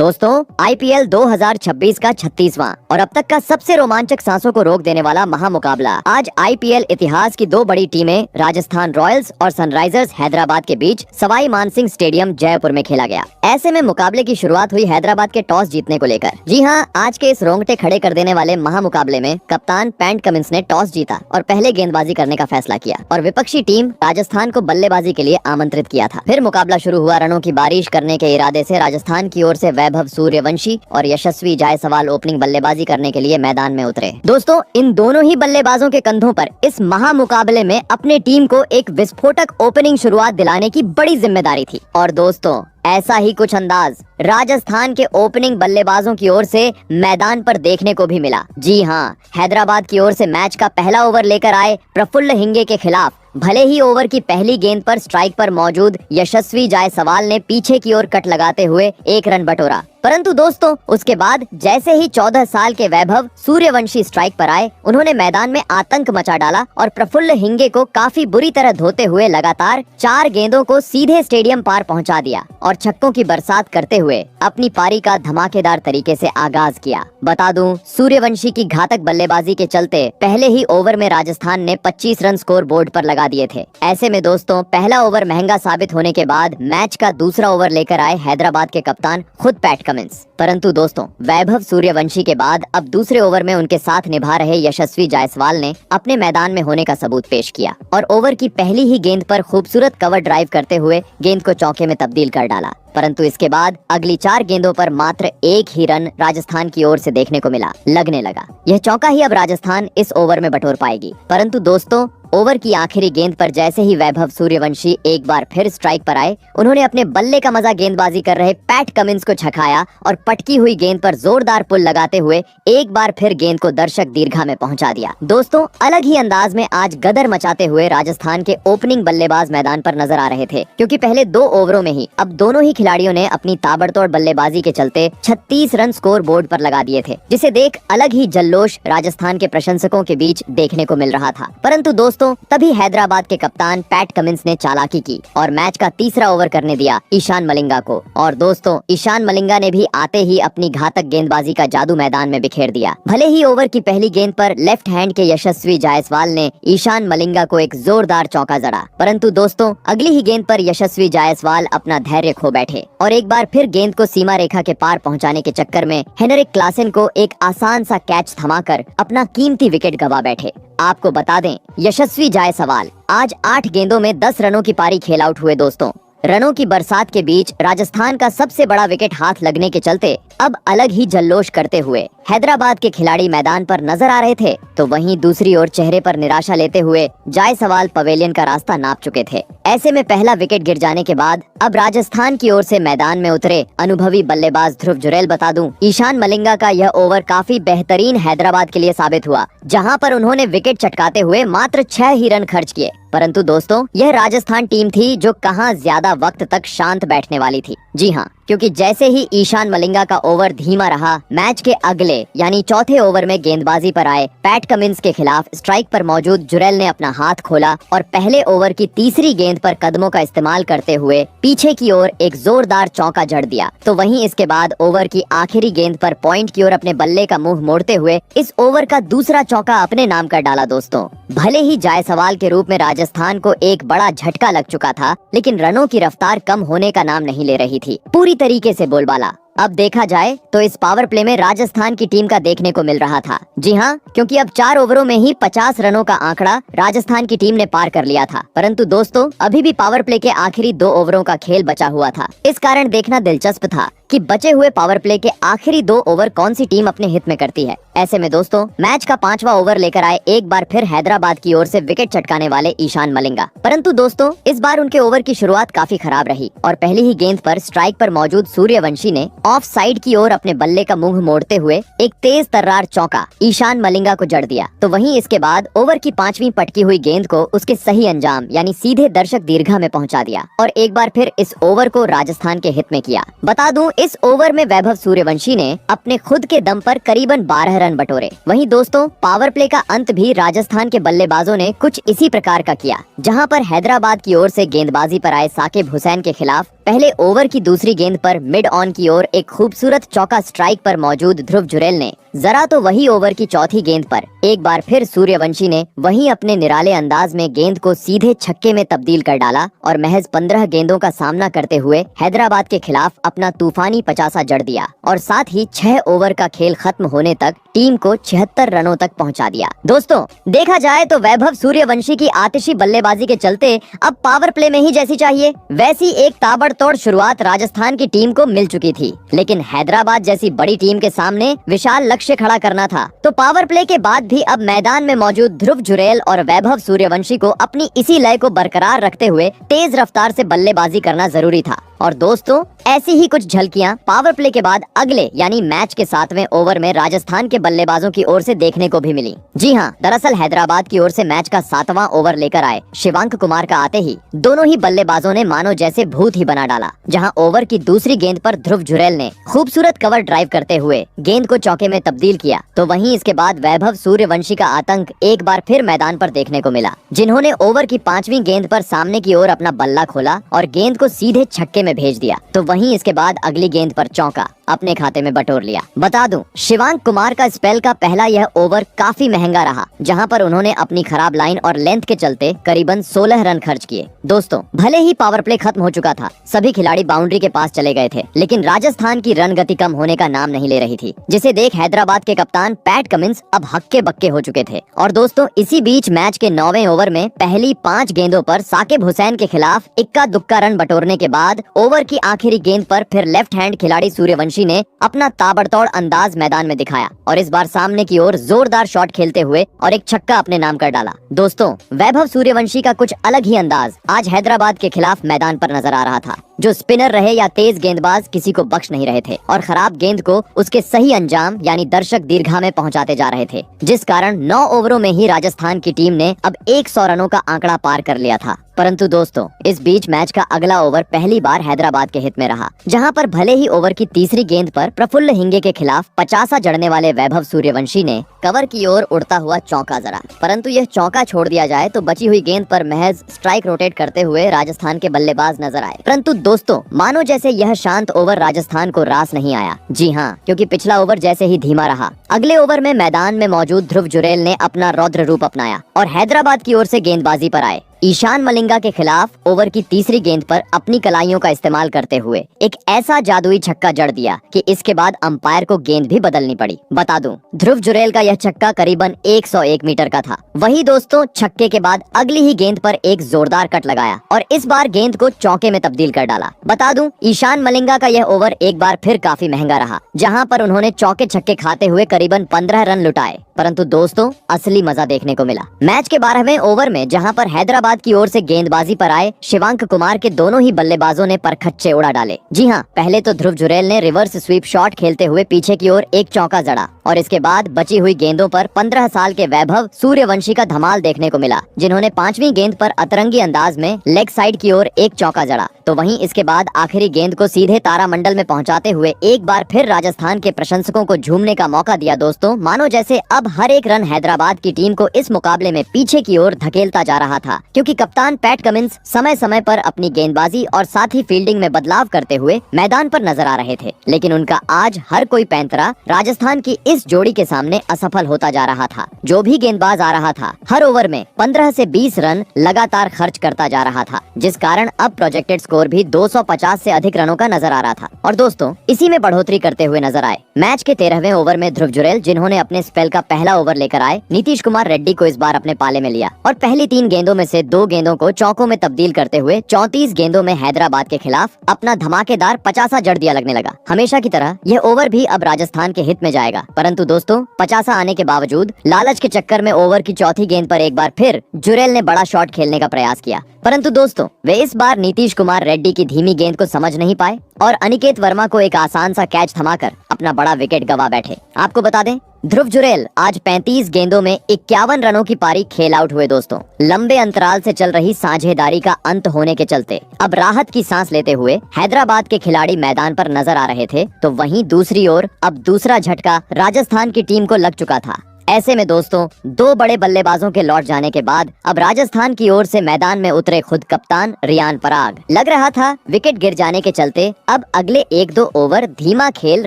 दोस्तों आईपीएल 2026 का 36वां और अब तक का सबसे रोमांचक सांसों को रोक देने वाला महामुकाबला आज आईपीएल इतिहास की दो बड़ी टीमें राजस्थान रॉयल्स और सनराइजर्स हैदराबाद के बीच सवाई मानसिंह स्टेडियम जयपुर में खेला गया। ऐसे में मुकाबले की शुरुआत हुई हैदराबाद के टॉस जीतने को लेकर। जी हां, आज के इस रोंगटे खड़े कर देने वाले महामुकाबले में कप्तान पैट कमिंस ने टॉस जीता और पहले गेंदबाजी करने का फैसला किया और विपक्षी टीम राजस्थान को बल्लेबाजी के लिए आमंत्रित किया था। फिर मुकाबला शुरू हुआ। रनों की बारिश करने के इरादे से राजस्थान की ओर से वैभव सूर्यवंशी और यशस्वी जायसवाल ओपनिंग बल्लेबाजी करने के लिए मैदान में उतरे। दोस्तों इन दोनों ही बल्लेबाजों के कंधों पर इस महामुकाबले में अपने टीम को एक विस्फोटक ओपनिंग शुरुआत दिलाने की बड़ी जिम्मेदारी थी। और दोस्तों ऐसा ही कुछ अंदाज राजस्थान के ओपनिंग बल्लेबाजों की ओर से मैदान पर देखने को भी मिला। जी हाँ, हैदराबाद की ओर से मैच का पहला ओवर लेकर आए प्रफुल्ल हिंगे के खिलाफ भले ही ओवर की पहली गेंद पर स्ट्राइक पर मौजूद यशस्वी जायसवाल ने पीछे की ओर कट लगाते हुए 1 रन बटोरा, परंतु दोस्तों उसके बाद जैसे ही 14 साल के वैभव सूर्यवंशी स्ट्राइक पर आए, उन्होंने मैदान में आतंक मचा डाला और प्रफुल्ल हिंगे को काफी बुरी तरह धोते हुए लगातार 4 गेंदों को सीधे स्टेडियम पार पहुंचा दिया और छक्कों की बरसात करते हुए अपनी पारी का धमाकेदार तरीके से आगाज किया। बता दूं, सूर्यवंशी की घातक बल्लेबाजी के चलते पहले ही ओवर में राजस्थान ने 25 रन स्कोर बोर्ड पर लगा दिए थे। ऐसे में दोस्तों पहला ओवर महंगा साबित होने के बाद मैच का दूसरा ओवर लेकर आए हैदराबाद के कप्तान खुद पैट कमिंस। परंतु दोस्तों वैभव सूर्यवंशी के बाद अब दूसरे ओवर में उनके साथ निभा रहे यशस्वी जायसवाल ने अपने मैदान में होने का सबूत पेश किया और ओवर की पहली ही गेंद पर खूबसूरत कवर ड्राइव करते हुए गेंद को चौके में तब्दील कर डाला। परंतु इसके बाद अगली 4 गेंदों पर मात्र 1 ही रन राजस्थान की ओर से देखने को मिला। लगने लगा यह चौका ही अब राजस्थान इस ओवर में बटोर पाएगी। परंतु दोस्तों ओवर की आखिरी गेंद पर जैसे ही वैभव सूर्यवंशी एक बार फिर स्ट्राइक पर आए, उन्होंने अपने बल्ले का मजा गेंदबाजी कर रहे पैट कमिंस को छकाया और पटकी हुई गेंद पर जोरदार पुल लगाते हुए एक बार फिर गेंद को दर्शक दीर्घा में पहुंचा दिया। दोस्तों अलग ही अंदाज में आज गदर मचाते हुए राजस्थान के ओपनिंग बल्लेबाज मैदान पर नजर आ रहे थे, क्योंकि पहले 2 ओवरों में ही अब दोनों ही खिलाड़ियों ने अपनी ताबड़तोड़ बल्लेबाजी के चलते 36 रन स्कोर बोर्ड पर लगा दिए थे, जिसे देख अलग ही जल्लोष राजस्थान के प्रशंसकों के बीच देखने को मिल रहा था। परंतु दोस्तों तभी हैदराबाद के कप्तान पैट कमिंस ने चालाकी की और मैच का तीसरा ओवर करने दिया ईशान मलिंगा को। और दोस्तों ईशान मलिंगा ने भी आते ही अपनी घातक गेंदबाजी का जादू मैदान में बिखेर दिया। भले ही ओवर की पहली गेंद पर लेफ्ट हैंड के यशस्वी जायसवाल ने ईशान मलिंगा को एक जोरदार चौका जड़ा, परंतु दोस्तों अगली ही गेंद पर यशस्वी जायसवाल अपना धैर्य खो बैठे और एक बार फिर गेंद को सीमा रेखा के पार पहुंचाने के चक्कर में हेनरिक क्लासेन को एक आसान सा कैच थमाकर अपना कीमती विकेट गंवा बैठे। आपको बता दें यशस्वी जायसवाल आज 8 गेंदों में 10 रनों की पारी खेल आउट हुए। दोस्तों रनों की बरसात के बीच राजस्थान का सबसे बड़ा विकेट हाथ लगने के चलते अब अलग ही जल्लोष करते हुए हैदराबाद के खिलाड़ी मैदान पर नजर आ रहे थे, तो वहीं दूसरी ओर चेहरे पर निराशा लेते हुए जायसवाल पवेलियन का रास्ता नाप चुके थे। ऐसे में पहला विकेट गिर जाने के बाद अब राजस्थान की ओर से मैदान में उतरे अनुभवी बल्लेबाज ध्रुव जुरैल। बता दूं ईशान मलिंगा का यह ओवर काफी बेहतरीन हैदराबाद के लिए साबित हुआ, जहां पर उन्होंने विकेट चटकाते हुए मात्र 6 ही रन खर्च किए। परंतु दोस्तों यह राजस्थान टीम थी जो कहां ज्यादा वक्त तक शांत बैठने वाली थी। जी हाँ, क्योंकि जैसे ही ईशान मलिंगा का ओवर धीमा रहा, मैच के अगले यानी चौथे ओवर में गेंदबाजी पर आए पैट कमिंस के खिलाफ स्ट्राइक पर मौजूद जुरैल ने अपना हाथ खोला और पहले ओवर की तीसरी गेंद पर कदमों का इस्तेमाल करते हुए पीछे की ओर एक जोरदार चौका जड़ दिया। तो वहीं इसके बाद ओवर की आखिरी गेंद पर पॉइंट की ओर अपने बल्ले का मुंह मोड़ते हुए इस ओवर का दूसरा चौका अपने नाम कर डाला। दोस्तों भले ही जायसवाल के रूप में राजस्थान को एक बड़ा झटका लग चुका था, लेकिन रनों की रफ्तार कम होने का नाम नहीं ले रही थी, पूरी तरीके से बोलबाला। अब देखा जाए तो इस पावर प्ले में राजस्थान की टीम का देखने को मिल रहा था। जी हाँ, क्योंकि अब 4 ओवरों में ही 50 रनों का आंकड़ा राजस्थान की टीम ने पार कर लिया था। परंतु दोस्तों अभी भी पावर प्ले के आखिरी 2 ओवरों का खेल बचा हुआ था। इस कारण देखना दिलचस्प था कि बचे हुए पावर प्ले के आखिरी 2 ओवर कौन सी टीम अपने हित में करती है। ऐसे में दोस्तों मैच का 5वां ओवर लेकर आए एक बार फिर हैदराबाद की ओर से विकेट चटकाने वाले ईशान मलिंगा। परंतु दोस्तों इस बार उनके ओवर की शुरुआत काफी खराब रही और पहली ही गेंद पर स्ट्राइक पर मौजूद सूर्यवंशी ने ऑफ साइड की ओर अपने बल्ले का मुंह मोड़ते हुए एक तेज तर्रार चौका ईशान मलिंगा को जड़ दिया। तो वहीं इसके बाद ओवर की 5वीं पटकी हुई गेंद को उसके सही अंजाम यानी सीधे दर्शक दीर्घा में पहुंचा दिया और एक बार फिर इस ओवर को राजस्थान के हित में किया। बता दूं इस ओवर में वैभव सूर्यवंशी ने अपने खुद के दम पर करीबन 12 रन बटोरे। वहीं दोस्तों पावर प्ले का अंत भी राजस्थान के बल्लेबाजों ने कुछ इसी प्रकार का किया, जहां पर हैदराबाद की ओर से गेंदबाजी पर आए साकिब हुसैन के खिलाफ पहले ओवर की दूसरी गेंद पर मिड ऑन की ओर एक खूबसूरत चौका स्ट्राइक पर मौजूद ध्रुव जुरैल ने जरा तो वही ओवर की चौथी गेंद पर एक बार फिर सूर्यवंशी ने वही अपने निराले अंदाज में गेंद को सीधे छक्के में तब्दील कर डाला और महज 15 गेंदों का सामना करते हुए हैदराबाद के खिलाफ अपना तूफानी 50 जड़ दिया और साथ ही 6 ओवर का खेल खत्म होने तक टीम को 76 रनों तक पहुंचा दिया। दोस्तों, देखा जाए तो वैभव सूर्यवंशी की आतिशी बल्लेबाजी के चलते अब पावर प्ले में ही जैसी चाहिए वैसी एक ताबड़तोड़ शुरुआत राजस्थान की टीम को मिल चुकी थी, लेकिन हैदराबाद जैसी बड़ी टीम के सामने विशाल लक्ष्य खड़ा करना था। तो पावर प्ले के बाद भी अब मैदान में मौजूद ध्रुव जुरैल और वैभव सूर्यवंशी को अपनी इसी लय को बरकरार रखते हुए तेज रफ्तार से बल्लेबाजी करना जरूरी था। और दोस्तों, ऐसी ही कुछ झलकियां पावर प्ले के बाद अगले यानी मैच के 7वें ओवर में राजस्थान के बल्लेबाजों की ओर से देखने को भी मिली। जी हां, दरअसल हैदराबाद की ओर से मैच का 7वां ओवर लेकर आए शिवांक कुमार का आते ही दोनों ही बल्लेबाजों ने मानो जैसे भूत ही बना डाला। जहां ओवर की दूसरी गेंद पर ध्रुव जुरैल ने खूबसूरत कवर ड्राइव करते हुए गेंद को चौके में तब्दील किया, तो वहीं इसके बाद वैभव सूर्यवंशी का आतंक एक बार फिर मैदान पर देखने को मिला, जिन्होंने ओवर की 5वीं गेंद पर सामने की ओर अपना बल्ला खोला और गेंद को सीधे छक्के में भेज दिया। तो वहीं इसके बाद अगली गेंद पर चौका अपने खाते में बटोर लिया। बता दूं, शिवांक कुमार का स्पेल का पहला यह ओवर काफी महंगा रहा, जहां पर उन्होंने अपनी खराब लाइन और लेंथ के चलते करीबन 16 रन खर्च किए। दोस्तों, भले ही पावर प्ले खत्म हो चुका था, सभी खिलाड़ी बाउंड्री के पास चले गए थे, लेकिन राजस्थान की रन गति कम होने का नाम नहीं ले रही थी, जिसे देख हैदराबाद के कप्तान पैट कमिंस अब हक्के बक्के हो चुके थे। और दोस्तों, इसी बीच मैच के 9वें ओवर में पहली 5 गेंदों पर साकिब हुसैन के खिलाफ इक्का दुक्का रन बटोरने के बाद ओवर की आखिरी गेंद पर फिर लेफ्ट हैंड खिलाड़ी सूर्यवंशी ने अपना ताबड़तोड़ अंदाज मैदान में दिखाया और इस बार सामने की ओर जोरदार शॉट खेलते हुए और एक छक्का अपने नाम कर डाला। दोस्तों, वैभव सूर्यवंशी का कुछ अलग ही अंदाज आज हैदराबाद के खिलाफ मैदान पर नजर आ रहा था। जो स्पिनर रहे या तेज गेंदबाज किसी को बख्श नहीं रहे थे और खराब गेंद को उसके सही अंजाम यानी दर्शक दीर्घा में पहुंचाते जा रहे थे, जिस कारण 9 ओवरों में ही राजस्थान की टीम ने अब 100 रनों का आंकड़ा पार कर लिया था। परंतु दोस्तों, इस बीच मैच का अगला ओवर पहली बार हैदराबाद के हित में रहा, जहां पर भले ही ओवर की तीसरी गेंद पर प्रफुल्ल हिंगे के खिलाफ 50 जड़ने वाले वैभव सूर्यवंशी ने कवर की ओर उड़ता हुआ चौका जरा, परंतु यह चौका छोड़ दिया जाए तो बची हुई गेंद पर महज स्ट्राइक रोटेट करते हुए राजस्थान के बल्लेबाज नजर आए। परंतु दोस्तों, मानो जैसे यह शांत ओवर राजस्थान को रास नहीं आया। जी हाँ, क्योंकि पिछला ओवर जैसे ही धीमा रहा, अगले ओवर में मैदान में मौजूद ध्रुव जुरैल ने अपना रौद्र रूप अपनाया और हैदराबाद की ओर से गेंदबाजी पर आए। ईशान मलिंगा के खिलाफ ओवर की तीसरी गेंद पर अपनी कलाइयों का इस्तेमाल करते हुए एक ऐसा जादुई छक्का जड़ दिया कि इसके बाद अंपायर को गेंद भी बदलनी पड़ी। बता दूं, ध्रुव जुरैल का यह छक्का करीबन 101 मीटर का था। वही दोस्तों, छक्के के बाद अगली ही गेंद पर एक जोरदार कट लगाया और इस बार गेंद को चौके में तब्दील कर डाला। बता दूं, ईशान मलिंगा का यह ओवर एक बार फिर काफी महंगा रहा, जहां पर उन्होंने चौके छक्के खाते हुए करीबन 15 रन लुटाए। परंतु दोस्तों, असली मजा देखने को मिला मैच के 12वें ओवर में, जहां पर हैदराबाद की ओर से गेंदबाजी पर आए शिवांक कुमार के दोनों ही बल्लेबाजों ने परखच्चे उड़ा डाले। जी हां, पहले तो ध्रुव जुरैल ने रिवर्स स्वीप शॉट खेलते हुए पीछे की ओर एक चौका जड़ा और इसके बाद बची हुई गेंदों पर 15 साल के वैभव सूर्यवंशी का धमाल देखने को मिला, जिन्होंने 5वीं गेंद पर अतरंगी अंदाज में लेग साइड की ओर एक चौका जड़ा। तो वहीं इसके बाद आखिरी गेंद को सीधे तारामंडल में पहुंचाते हुए एक बार फिर राजस्थान के प्रशंसकों को झूमने का मौका दिया। दोस्तों, मानो जैसे अब हर एक रन हैदराबाद की टीम को इस मुकाबले में पीछे की ओर धकेलता जा रहा था, क्योंकि कप्तान पैट कमिंस समय समय पर अपनी गेंदबाजी और साथ ही फील्डिंग में बदलाव करते हुए मैदान पर नजर आ रहे थे, लेकिन उनका आज हर कोई पैंतरा राजस्थान की इस जोड़ी के सामने असफल होता जा रहा था। जो भी गेंदबाज आ रहा था, हर ओवर में 15 से 20 रन लगातार खर्च करता जा रहा था, जिस कारण अब प्रोजेक्टेड स्कोर भी 250 से अधिक रनों का नजर आ रहा था। और दोस्तों, इसी में बढ़ोतरी करते हुए नजर आए मैच के 13वें ओवर में ध्रुव जुरैल, जिन्होंने अपने स्पेल का पहला ओवर लेकर आए नीतीश कुमार रेड्डी को इस बार अपने पाले में लिया और पहली 3 गेंदों में से 2 गेंदों को चौकों में तब्दील करते हुए 34 गेंदों में हैदराबाद के खिलाफ अपना धमाकेदार 50 जड़ दिया लगने लगा। हमेशा की तरह यह ओवर भी अब राजस्थान के हित में जाएगा, परंतु दोस्तों, 50 आने के बावजूद लालच के चक्कर में ओवर की चौथी गेंद पर एक बार फिर जुरैल ने बड़ा शॉट खेलने का प्रयास किया, परंतु दोस्तों, वे इस बार नीतीश कुमार रेड्डी की धीमी गेंद को समझ नहीं पाए और अनिकेत वर्मा को एक आसान सा कैच थमाकर अपना बड़ा विकेट गवा बैठे। आपको बता दें, ध्रुव जुरैल आज 35 गेंदों में 51 रनों की पारी खेल आउट हुए। दोस्तों, लंबे अंतराल से चल रही साझेदारी का अंत होने के चलते अब राहत की सांस लेते हुए हैदराबाद के खिलाड़ी मैदान पर नजर आ रहे थे, तो वहीं दूसरी ओर अब दूसरा झटका राजस्थान की टीम को लग चुका था। ऐसे में दोस्तों दो बड़े बल्लेबाजों के लौट जाने के बाद अब राजस्थान की ओर से मैदान में उतरे खुद कप्तान रियान पराग। लग रहा था विकेट गिर जाने के चलते अब अगले 1-2 ओवर धीमा खेल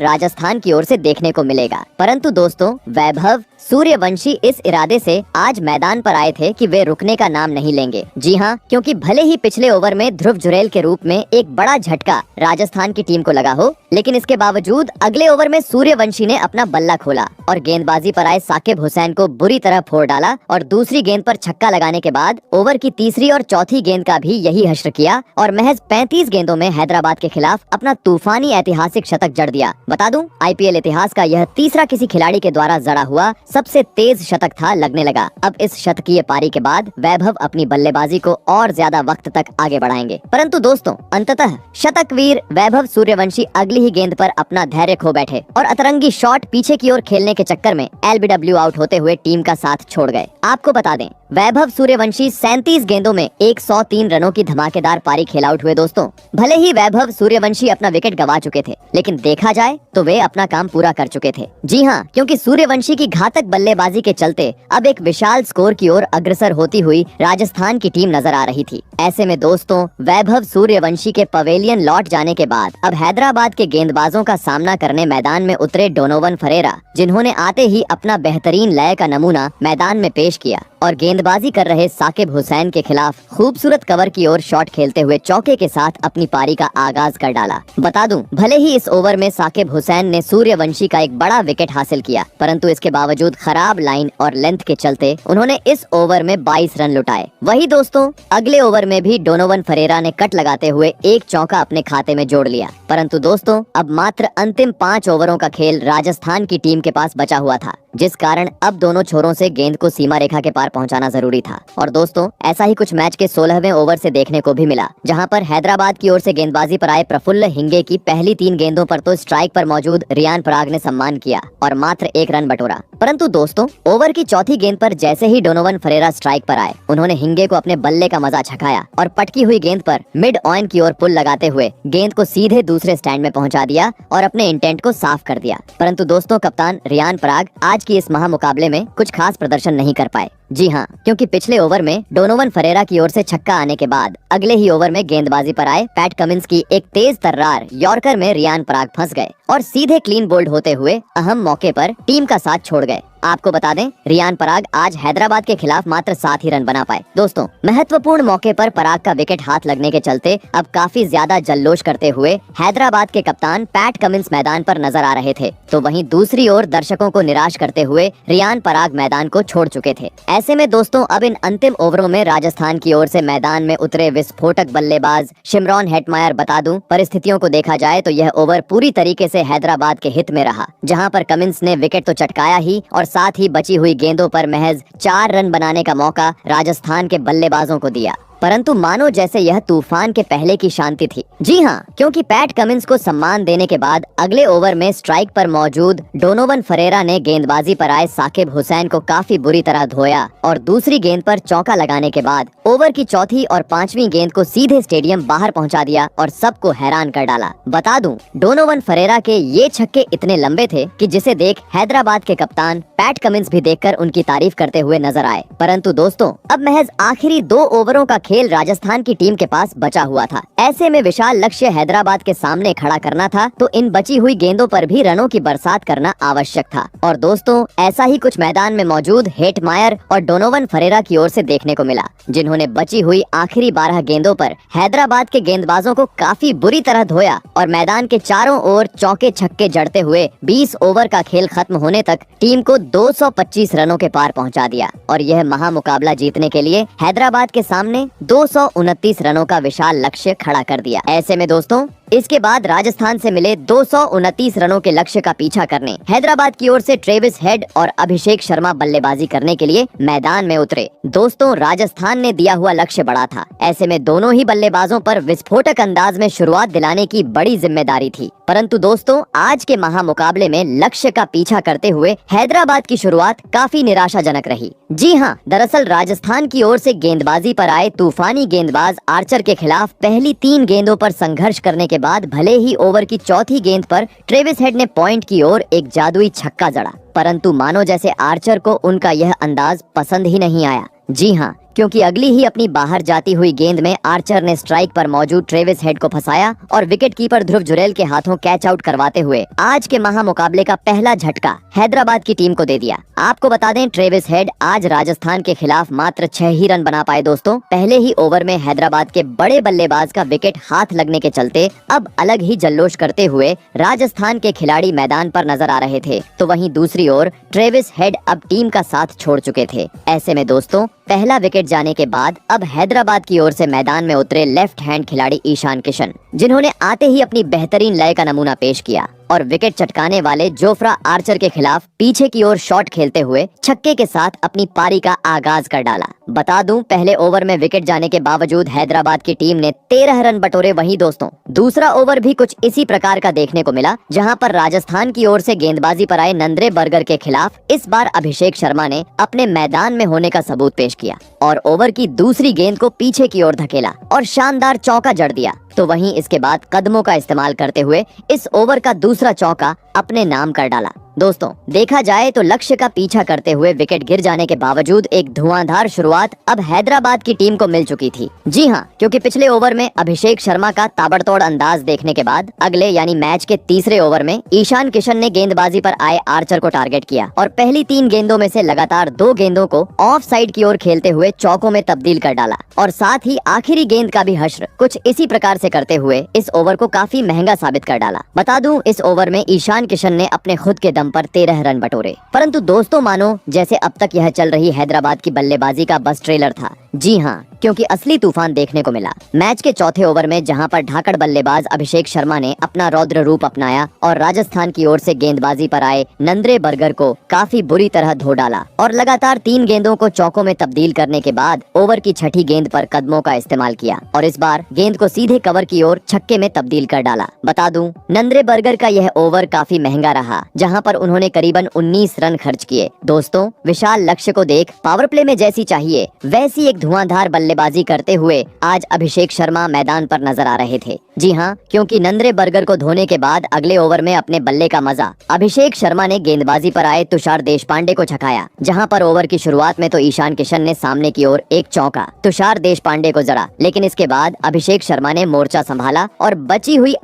राजस्थान की ओर से देखने को मिलेगा, परंतु दोस्तों वैभव सूर्यवंशी इस इरादे से आज मैदान पर आए थे कि वे रुकने का नाम नहीं लेंगे। जी हाँ, क्योंकि भले ही पिछले ओवर में ध्रुव जुरैल के रूप में एक बड़ा झटका राजस्थान की टीम को लगा हो, लेकिन इसके बावजूद अगले ओवर में सूर्यवंशी ने अपना बल्ला खोला और गेंदबाजी पर आए साकिब हुसैन को बुरी तरह फोड़ डाला और दूसरी गेंद पर छक्का लगाने के बाद ओवर की तीसरी और चौथी गेंद का भी यही हश्र किया और महज 35 गेंदों में हैदराबाद के खिलाफ अपना तूफानी ऐतिहासिक शतक जड़ दिया। बता दूं, आईपीएल इतिहास का यह तीसरा किसी खिलाड़ी के द्वारा जड़ा हुआ सबसे तेज शतक था लगने लगा। अब इस शतकीय पारी के बाद वैभव अपनी बल्लेबाजी को और ज्यादा वक्त तक आगे बढ़ाएंगे, परंतु दोस्तों अंततः शतकवीर वैभव सूर्यवंशी अगली ही गेंद पर अपना धैर्य खो बैठे और अतरंगी शॉट पीछे की ओर खेलने के चक्कर में एलबीडब्ल्यू आउट होते हुए टीम का साथ छोड़ गए। आपको बता दें, वैभव सूर्यवंशी 37 गेंदों में 103 रनों की धमाकेदार पारी खेल आउट हुए। दोस्तों भले ही वैभव सूर्यवंशी अपना विकेट गंवा चुके थे, लेकिन देखा जाए तो वे अपना काम पूरा कर चुके थे। जी हाँ, क्योंकि सूर्यवंशी की घातक बल्लेबाजी के चलते अब एक विशाल स्कोर की ओर अग्रसर होती हुई राजस्थान की टीम नजर आ रही थी। ऐसे में दोस्तों वैभव सूर्यवंशी के पवेलियन लौट जाने के बाद अब हैदराबाद के गेंदबाजों का सामना करने मैदान में उतरे डोनोवन फरेरा, जिन्होंने आते ही अपना बेहतरीन लय का नमूना मैदान में पेश किया और गेंदबाजी कर रहे साकिब हुसैन के खिलाफ खूबसूरत कवर की ओर शॉट खेलते हुए चौके के साथ अपनी पारी का आगाज कर डाला। बता दूं, भले ही इस ओवर में साकिब हुसैन ने सूर्यवंशी का एक बड़ा विकेट हासिल किया, परंतु इसके बावजूद खराब लाइन और लेंथ के चलते उन्होंने इस ओवर में 22 रन लुटाए। वही दोस्तों अगले ओवर में भी डोनोवन फरेरा ने कट लगाते हुए एक चौका अपने खाते में जोड़ लिया, परंतु दोस्तों अब मात्र अंतिम 5 ओवरों का खेल राजस्थान की टीम के पास बचा हुआ था, जिस कारण अब दोनों छोरों से गेंद को सीमा रेखा के पार पहुंचाना जरूरी था। और दोस्तों ऐसा ही कुछ मैच के 16वें ओवर से देखने को भी मिला, जहां पर हैदराबाद की ओर से गेंदबाजी पर आए प्रफुल्ल हिंगे की पहली 3 गेंदों पर तो स्ट्राइक पर मौजूद रियान पराग ने सम्मान किया और मात्र 1 रन बटोरा, परंतु दोस्तों ओवर की चौथी गेंद पर जैसे ही डोनोवन फरेरा स्ट्राइक पर आए, उन्होंने हिंगे को अपने बल्ले का मजा छकाया और पटकी हुई गेंद पर मिड ऑन की ओर पुल लगाते हुए गेंद को सीधे दूसरे स्टैंड में पहुंचा दिया और अपने इंटेंट को साफ कर दिया। परंतु दोस्तों कप्तान रियान पराग आज की इस मुकाबले में कुछ खास प्रदर्शन नहीं कर पाए। जी हाँ, क्योंकि पिछले ओवर में डोनोवन फरेरा की ओर से छक्का आने के बाद अगले ही ओवर में गेंदबाजी पर आए पैट कमिंस की एक तेज तर्रार यॉर्कर में रियान पराग फंस गए और सीधे क्लीन बोल्ड होते हुए अहम मौके पर टीम का साथ छोड़ गए। आपको बता दें, रियान पराग आज हैदराबाद के खिलाफ मात्र 7 ही रन बना पाए। दोस्तों महत्वपूर्ण मौके पर पराग का विकेट हाथ लगने के चलते अब काफी ज्यादा जल्लोष करते हुए हैदराबाद के कप्तान पैट कमिंस मैदान पर नजर आ रहे थे, तो वहीं दूसरी ओर दर्शकों को निराश करते हुए रियान पराग मैदान को छोड़ चुके थे। ऐसे में दोस्तों अब इन अंतिम ओवरों में राजस्थान की ओर से मैदान में उतरे विस्फोटक बल्लेबाज शिमरॉन हेटमायर। बता दूं, परिस्थितियों को देखा जाए तो यह ओवर पूरी तरीके से हैदराबाद के हित में रहा, जहां पर कमिंस ने विकेट तो चटकाया ही और साथ ही बची हुई गेंदों पर महज 4 रन बनाने का मौका राजस्थान के बल्लेबाजों को दिया, परंतु मानो जैसे यह तूफान के पहले की शांति थी। जी हाँ, क्योंकि पैट कमिंस को सम्मान देने के बाद अगले ओवर में स्ट्राइक पर मौजूद डोनोवन फरेरा ने गेंदबाजी पर आए साकिब हुसैन को काफी बुरी तरह धोया और दूसरी गेंद पर चौका लगाने के बाद ओवर की चौथी और 5वीं गेंद को सीधे स्टेडियम बाहर पहुंचा दिया और सबको हैरान कर डाला। बता दूं, डोनोवन फरेरा के ये छक्के इतने लंबे थे कि जिसे देख हैदराबाद के कप्तान पैट कमिंस भी देखकर उनकी तारीफ करते हुए नजर आए। परंतु दोस्तों अब महज आखिरी 2 ओवरों का खेल राजस्थान की टीम के पास बचा हुआ था। ऐसे में विशाल लक्ष्य हैदराबाद के सामने खड़ा करना था, तो इन बची हुई गेंदों पर भी रनों की बरसात करना आवश्यक था। और दोस्तों ऐसा ही कुछ मैदान में मौजूद हेटमायर और डोनोवन फरेरा की ओर से देखने को मिला, जिन्होंने बची हुई आखिरी 12 गेंदों पर हैदराबाद के गेंदबाजों को काफी बुरी तरह धोया और मैदान के चारों ओर चौके छक्के जड़ते हुए 20 ओवर का खेल खत्म होने तक टीम को 225 रनों के पार पहुंचा दिया और यह महामुकाबला जीतने के लिए हैदराबाद के सामने 229 रनों का विशाल लक्ष्य खड़ा कर दिया। ऐसे में दोस्तों इसके बाद राजस्थान से मिले 229 रनों के लक्ष्य का पीछा करने हैदराबाद की ओर से ट्रेविस हेड और अभिषेक शर्मा बल्लेबाजी करने के लिए मैदान में उतरे। दोस्तों राजस्थान ने दिया हुआ लक्ष्य बड़ा था, ऐसे में दोनों ही बल्लेबाजों पर विस्फोटक अंदाज में शुरुआत दिलाने की बड़ी जिम्मेदारी थी। परंतु दोस्तों आज के महामुकाबले में लक्ष्य का पीछा करते हुए हैदराबाद की शुरुआत काफी निराशाजनक रही। जी हाँ, दरअसल राजस्थान की ओर से गेंदबाजी पर आए तूफानी गेंदबाज आर्चर के खिलाफ पहली 3 गेंदों पर संघर्ष करने के बाद भले ही ओवर की चौथी गेंद पर ट्रेविस हेड ने पॉइंट की ओर एक जादुई छक्का जड़ा, परंतु मानो जैसे आर्चर को उनका यह अंदाज पसंद ही नहीं आया। जी हाँ, क्योंकि अगली ही अपनी बाहर जाती हुई गेंद में आर्चर ने स्ट्राइक पर मौजूद ट्रेविस हेड को फंसाया और विकेट कीपर ध्रुव जुरैल के हाथों कैच आउट करवाते हुए आज के महामुकाबले का पहला झटका हैदराबाद की टीम को दे दिया। आपको बता दें, ट्रेविस हेड आज राजस्थान के खिलाफ मात्र 6 ही रन बना पाए दोस्तों। पहले ही ओवर में हैदराबाद के बड़े बल्लेबाज का विकेट हाथ लगने के चलते अब अलग ही जल्लोश करते हुए राजस्थान के खिलाड़ी मैदान पर नजर आ रहे थे, तो वहीं दूसरी ओर ट्रेविस हेड अब टीम का साथ छोड़ चुके थे। ऐसे में दोस्तों, पहला विकेट जाने के बाद अब हैदराबाद की ओर से मैदान में उतरे लेफ्ट हैंड खिलाड़ी ईशान किशन, जिन्होंने आते ही अपनी बेहतरीन लय का नमूना पेश किया और विकेट चटकाने वाले जोफ्रा आर्चर के खिलाफ पीछे की ओर शॉट खेलते हुए छक्के के साथ अपनी पारी का आगाज कर डाला। बता दूं, पहले ओवर में विकेट जाने के बावजूद हैदराबाद की टीम ने 13 रन बटोरे। वहीं दोस्तों, दूसरा ओवर भी कुछ इसी प्रकार का देखने को मिला, जहां पर राजस्थान की ओर से गेंदबाजी पर आए नंद्रे बर्गर के खिलाफ इस बार अभिषेक शर्मा ने अपने मैदान में होने का सबूत पेश किया और ओवर की दूसरी गेंद को पीछे की ओर धकेला और शानदार चौका जड़ दिया। तो वहीं इसके बाद कदमों का इस्तेमाल करते हुए इस ओवर का दूसरा चौका अपने नाम कर डाला। दोस्तों, देखा जाए तो लक्ष्य का पीछा करते हुए विकेट गिर जाने के बावजूद एक धुआंधार शुरुआत अब हैदराबाद की टीम को मिल चुकी थी। जी हाँ, क्योंकि पिछले ओवर में अभिषेक शर्मा का ताबड़तोड़ अंदाज देखने के बाद अगले यानी मैच के तीसरे ओवर में ईशान किशन ने गेंदबाजी पर आए आर्चर को टारगेट किया और पहली 3 गेंदों में से लगातार 2 गेंदों को ऑफ साइड की ओर खेलते हुए चौकों में तब्दील कर डाला और साथ ही आखिरी गेंद का भी हश्र कुछ इसी प्रकार से करते हुए इस ओवर को काफी महंगा साबित कर डाला। बता दूं, इस ओवर में ईशान किशन ने अपने खुद के दम पर 13 रन बटोरे। परंतु दोस्तों, मानो जैसे अब तक यह चल रही हैदराबाद की बल्लेबाजी का बस ट्रेलर था। जी हाँ, क्योंकि असली तूफान देखने को मिला। मैच के चौथे ओवर में जहां पर ढाकड़ बल्लेबाज अभिषेक शर्मा ने अपना रौद्र रूप अपनाया और राजस्थान की ओर से गेंदबाजी पर आए नंद्रे बर्गर को काफी बुरी तरह धो डाला और लगातार 3 गेंदों को चौकों में तब्दील करने के बाद ओवर की छठी गेंद पर कदमों का इस्तेमाल किया और इस बार गेंद को सीधे कवर की ओर छक्के में तब्दील कर डाला। बता दूं, नंद्रे बर्गर का यह ओवर काफी महंगा रहा, जहां पर उन्होंने करीबन 19 रन खर्च किए। दोस्तों, विशाल लक्ष्य को देख पावर प्ले में जैसी चाहिए वैसी एक धुआंधार बल्लेबाजी करते हुए आज अभिषेक शर्मा मैदान पर नजर आ रहे थे। जी हाँ, क्योंकि नंद्रे बर्गर को धोने के बाद अगले ओवर में अपने बल्ले का मजा अभिषेक शर्मा ने गेंदबाजी पर आए तुषार देशपांडे को छकाया, जहां पर ओवर की शुरुआत में तो ईशान किशन ने सामने की ओर एक चौका तुषार देशपांडे को जड़ा, लेकिन इसके बाद अभिषेक शर्मा ने मोर्चा संभाला और बची हुई